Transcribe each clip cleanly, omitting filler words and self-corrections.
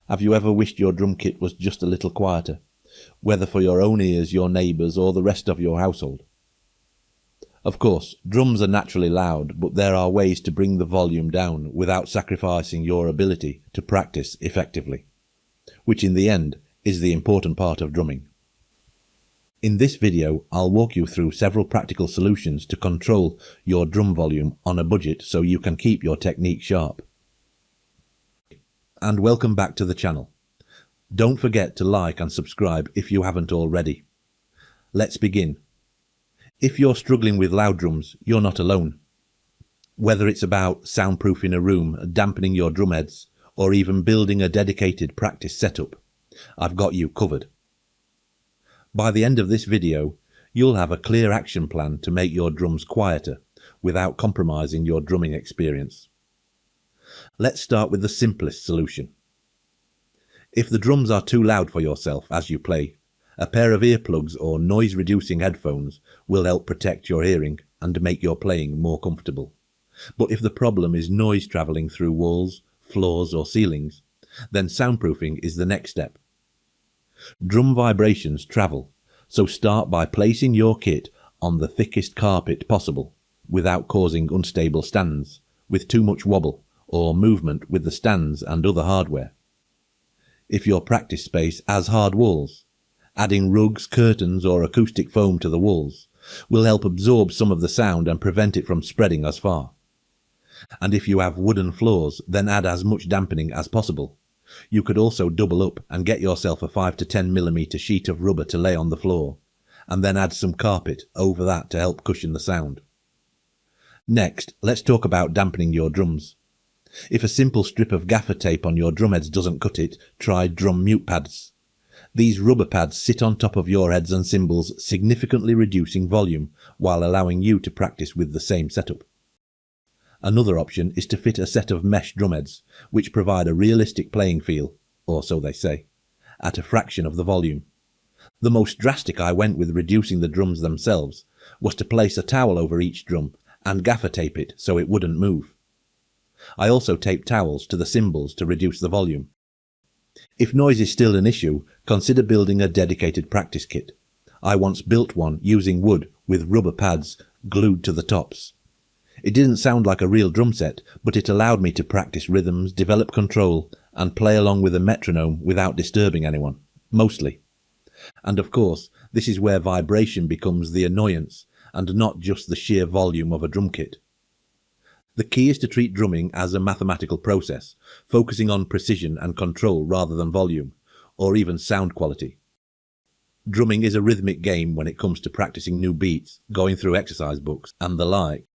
Have you ever wished your drum kit was just a little quieter, whether for your own ears, your neighbours, or the rest of your household? Of course, drums are naturally loud, but there are ways to bring the volume down without sacrificing your ability to practice effectively, which in the end is the important part of drumming. In this video, I'll walk you through several practical solutions to control your drum volume on a budget so you can keep your technique sharp. And welcome back to the channel. Don't forget to like and subscribe if you haven't already. Let's begin. If you're struggling with loud drums, you're not alone. Whether it's about soundproofing a room, dampening your drum heads, or even building a dedicated practice setup, I've got you covered. By the end of this video, you'll have a clear action plan to make your drums quieter without compromising your drumming experience. Let's start with the simplest solution. If the drums are too loud for yourself as you play, a pair of earplugs or noise-reducing headphones will help protect your hearing and make your playing more comfortable. But if the problem is noise travelling through walls, floors or ceilings, then soundproofing is the next step. Drum vibrations travel, so start by placing your kit on the thickest carpet possible without causing unstable stands, with too much wobble or movement with the stands and other hardware. If your practice space has hard walls, adding rugs, curtains or acoustic foam to the walls will help absorb some of the sound and prevent it from spreading as far. And if you have wooden floors, then add as much dampening as possible. You could also double up and get yourself a 5 to 10 mm sheet of rubber to lay on the floor, and then add some carpet over that to help cushion the sound. Next, let's talk about dampening your drums. If a simple strip of gaffer tape on your drumheads doesn't cut it, try drum mute pads. These rubber pads sit on top of your heads and cymbals, significantly reducing volume while allowing you to practice with the same setup. Another option is to fit a set of mesh drumheads, which provide a realistic playing feel, or so they say, at a fraction of the volume. The most drastic I went with reducing the drums themselves was to place a towel over each drum and gaffer tape it so it wouldn't move. I also taped towels to the cymbals to reduce the volume. If noise is still an issue, consider building a dedicated practice kit. I once built one using wood with rubber pads glued to the tops. It didn't sound like a real drum set, but it allowed me to practice rhythms, develop control, and play along with a metronome without disturbing anyone, mostly. And of course, this is where vibration becomes the annoyance, and not just the sheer volume of a drum kit. The key is to treat drumming as a mathematical process, focusing on precision and control rather than volume, or even sound quality. Drumming is a rhythmic game when it comes to practicing new beats, going through exercise books, and the like.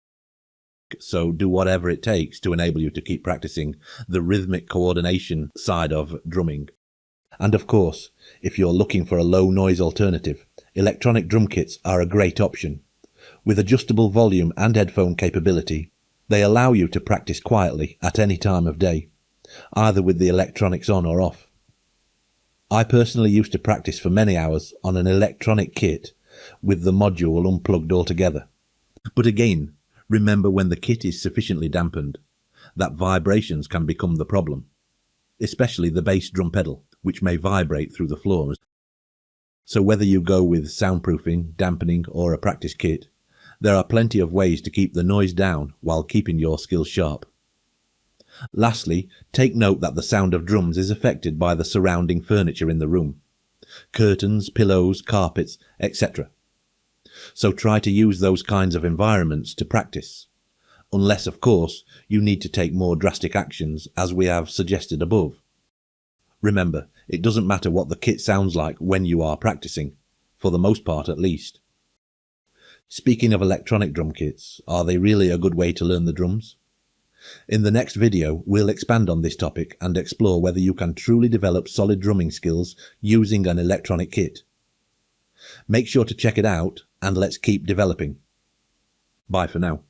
So do whatever it takes to enable you to keep practicing the rhythmic coordination side of drumming. And of course, if you're looking for a low noise alternative, electronic drum kits are a great option. With adjustable volume and headphone capability, they allow you to practice quietly at any time of day, either with the electronics on or off. I personally used to practice for many hours on an electronic kit with the module unplugged altogether. But again, remember, when the kit is sufficiently dampened, that vibrations can become the problem, especially the bass drum pedal, which may vibrate through the floors. So whether you go with soundproofing, dampening or a practice kit, there are plenty of ways to keep the noise down while keeping your skills sharp. Lastly, take note that the sound of drums is affected by the surrounding furniture in the room, curtains, pillows, carpets, etc. So try to use those kinds of environments to practice, unless of course you need to take more drastic actions as we have suggested above. Remember, it doesn't matter what the kit sounds like when you are practicing, for the most part at least. Speaking of electronic drum kits, are they really a good way to learn the drums? In the next video, we'll expand on this topic and explore whether you can truly develop solid drumming skills using an electronic kit. Make sure to check it out, and let's keep developing. Bye for now.